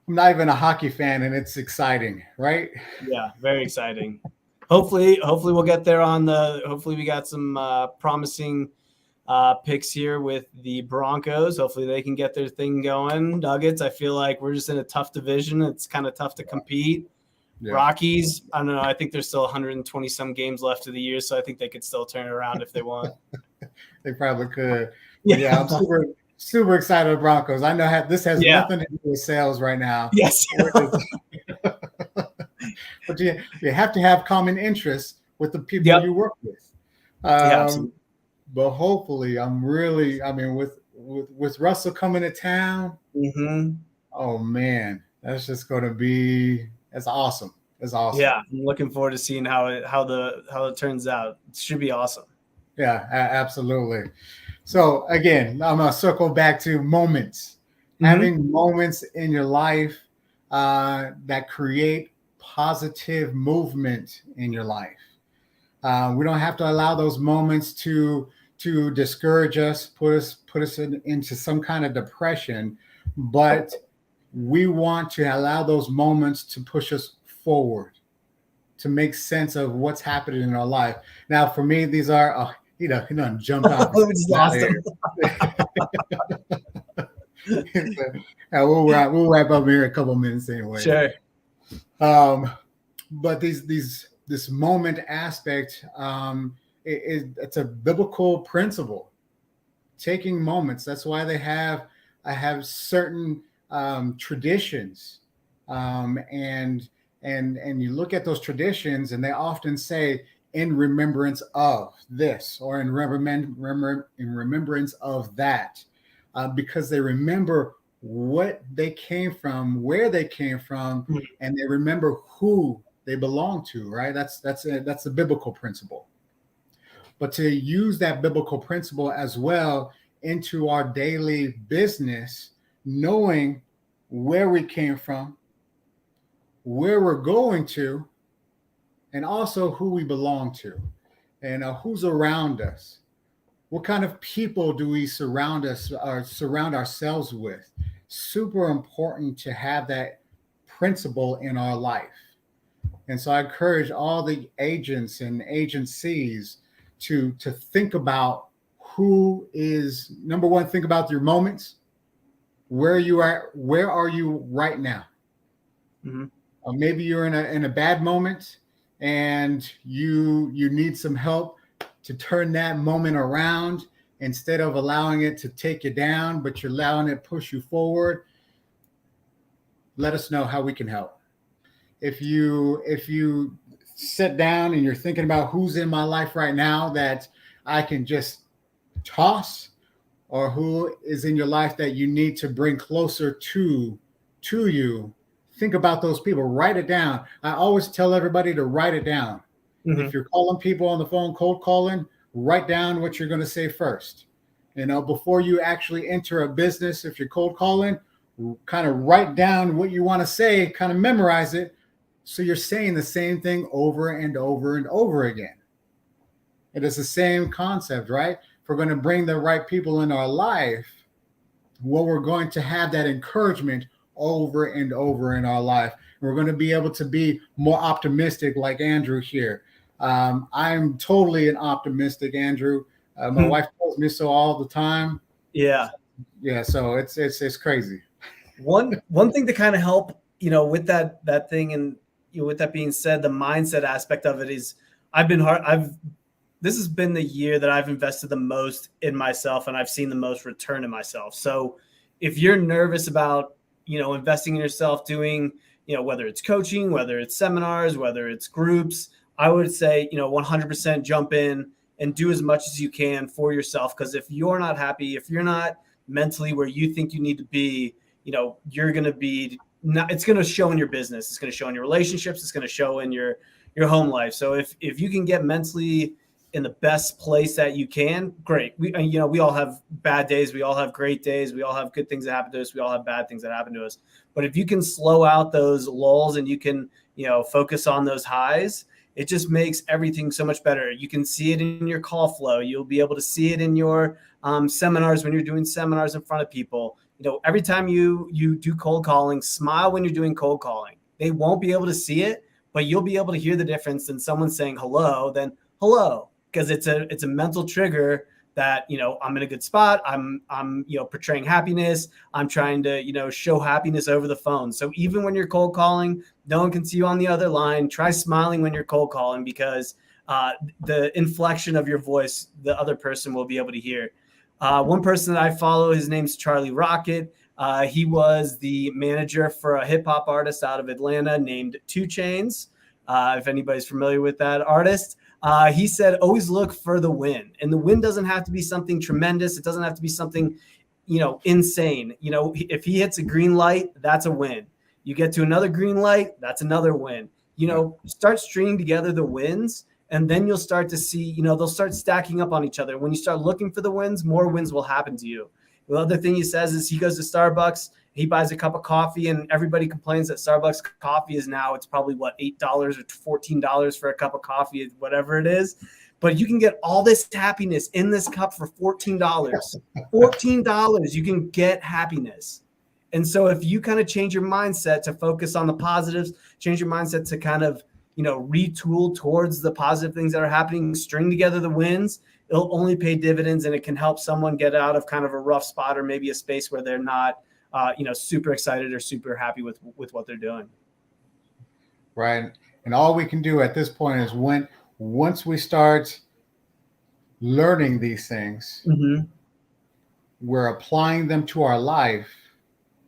I'm not even a hockey fan, and it's exciting, right? Yeah, very exciting. Hopefully we'll get there hopefully we got some promising picks here with the Broncos. Hopefully they can get their thing going. Nuggets, I feel like we're just in a tough division. It's kind of tough to compete. Yeah. Rockies, I don't know. I think there's still 120 some games left of the year, so I think they could still turn it around if they want. They probably could. Yeah, I'm super excited about Broncos. I know this has nothing to do with sales right now. Yes. But you have to have common interests with the people you work with. Absolutely. But hopefully, with Russell coming to town. Mm-hmm. Oh man, that's just going to be awesome. It's awesome. Yeah, I'm looking forward to seeing how it turns out. It should be awesome. Yeah, absolutely. So again, I'm gonna circle back to moments. Mm-hmm. Having moments in your life that create positive movement in your life. We don't have to allow those moments to discourage us, put us into some kind of depression, but we want to allow those moments to push us forward, to make sense of what's happening in our life. Now, for me, these are he done jumped off. We'll wrap up here in a couple minutes anyway. Sure. But this moment aspect, it's a biblical principle. Taking moments. That's why I have certain traditions, and you look at those traditions, and they often say in remembrance of this or in remembrance of that, because they remember what they came from, where they came from, and they remember who they belong to. Right? That's a biblical principle. but to use that biblical principle as well into our daily business, knowing where we came from, where we're going to, and also who we belong to, and who's around us. What kind of people do we surround ourselves with? Super important to have that principle in our life. And so I encourage all the agents and agencies to think about who is number one. Think about your moments. Where you are. Where are you right now? Mm-hmm. Maybe you're in a bad moment, and you need some help to turn that moment around. Instead of allowing it to take you down, but you're allowing it to push you forward. Let us know how we can help. If you sit down and you're thinking about who's in my life right now that I can just toss, or who is in your life that you need to bring closer to you, think about those people. Write it down. I always tell everybody to write it down. Mm-hmm. If you're calling people on the phone, cold calling, write down what you're going to say first. Before you actually enter a business, if you're cold calling, kind of write down what you want to say, kind of memorize it, so you're saying the same thing over and over and over again. It is the same concept, right? If we're going to bring the right people in our life, well, we're going to have that encouragement over and over in our life. We're going to be able to be more optimistic, like Andrew here. I'm totally an optimistic Andrew. My wife tells me so all the time. Yeah. So it's crazy. One thing to kind of help, with that thing, and with that being said, the mindset aspect of it is this has been the year that I've invested the most in myself, and I've seen the most return in myself. So if you're nervous about, investing in yourself, doing, whether it's coaching, whether it's seminars, whether it's groups, I would say, 100% jump in and do as much as you can for yourself. Because if you're not happy, if you're not mentally where you think you need to be, you're going to be it's going to show in your business. It's going to show in your relationships. It's going to show in your home life. So if you can get mentally in the best place that you can, great. We all have bad days. We all have great days. We all have good things that happen to us. We all have bad things that happen to us. But if you can slow out those lulls and you can, focus on those highs, it just makes everything so much better. You can see it in your call flow. You'll be able to see it in your seminars when you're doing seminars in front of people. Every time you do cold calling, smile when you're doing cold calling. They won't be able to see it, but you'll be able to hear the difference in someone saying hello, then hello, because it's a mental trigger that, I'm in a good spot. I'm portraying happiness. I'm trying to, show happiness over the phone. So even when you're cold calling, no one can see you on the other line. Try smiling when you're cold calling, because the inflection of your voice, the other person will be able to hear. One person that I follow, his name's Charlie Rocket. He was the manager for a hip hop artist out of Atlanta named 2 Chainz. If anybody's familiar with that artist, he said, always look for the win. And the win doesn't have to be something tremendous. It doesn't have to be something, insane. If he hits a green light, that's a win. You get to another green light, that's another win. Start stringing together the wins. And then you'll start to see, they'll start stacking up on each other. When you start looking for the wins, more wins will happen to you. The other thing he says is he goes to Starbucks, he buys a cup of coffee, and everybody complains that Starbucks coffee is now, it's probably $8 or $14 for a cup of coffee, whatever it is. But you can get all this happiness in this cup for $14. $14, you can get happiness. And so if you kind of change your mindset to focus on the positives, change your mindset to kind of, retool towards the positive things that are happening, string together the wins, it'll only pay dividends, and it can help someone get out of kind of a rough spot, or maybe a space where they're not, super excited or super happy with what they're doing. Right. And all we can do at this point is once we start learning these things, mm-hmm. we're applying them to our life,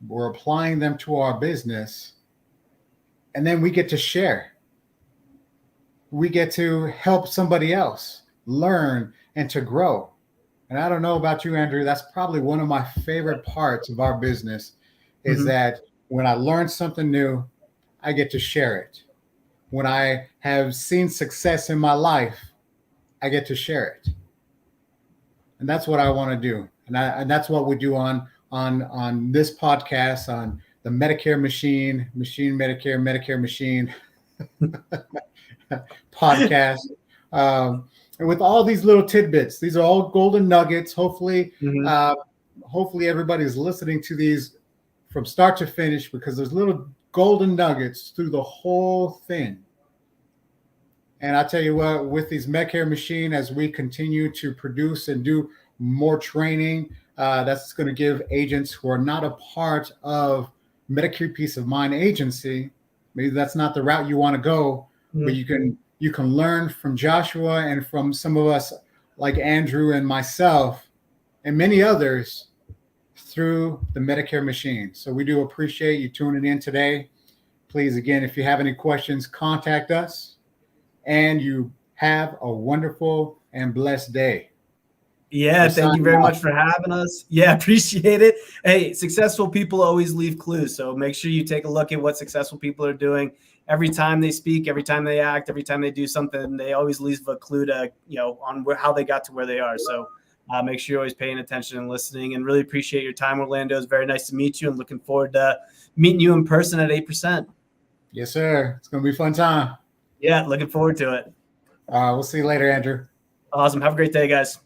we're applying them to our business, and then we get to share. We get to help somebody else learn and to grow. And I don't know about you, Andrew, that's probably one of my favorite parts of our business is mm-hmm. that when I learn something new, I get to share it. When I have seen success in my life, I get to share it. And that's what I want to do. And that's what we do on this podcast, on the Medicare Machine Medicare Machine podcast. And with all these little tidbits, these are all golden nuggets. Hopefully, hopefully everybody's listening to these from start to finish, because there's little golden nuggets through the whole thing. And I tell you what, with these Medicare Machine, as we continue to produce and do more training, that's going to give agents who are not a part of Medicare Peace of Mind Agency, maybe that's not the route you want to go, but you can learn from Joshua and from some of us like Andrew and myself and many others through the Medicare Machine. So we do appreciate you tuning in today. Please, again, if you have any questions, contact us, and you have a wonderful and blessed day. Yeah, thank you very much for having us. Yeah, appreciate it. Hey, successful people always leave clues. So make sure you take a look at what successful people are doing. Every time they speak, every time they act, every time they do something, they always leave a clue to, on how they got to where they are. So make sure you're always paying attention and listening, and really appreciate your time, Orlando. It's very nice to meet you, and looking forward to meeting you in person at 8%. Yes, sir. It's going to be a fun time. Yeah, looking forward to it. We'll see you later, Andrew. Awesome. Have a great day, guys.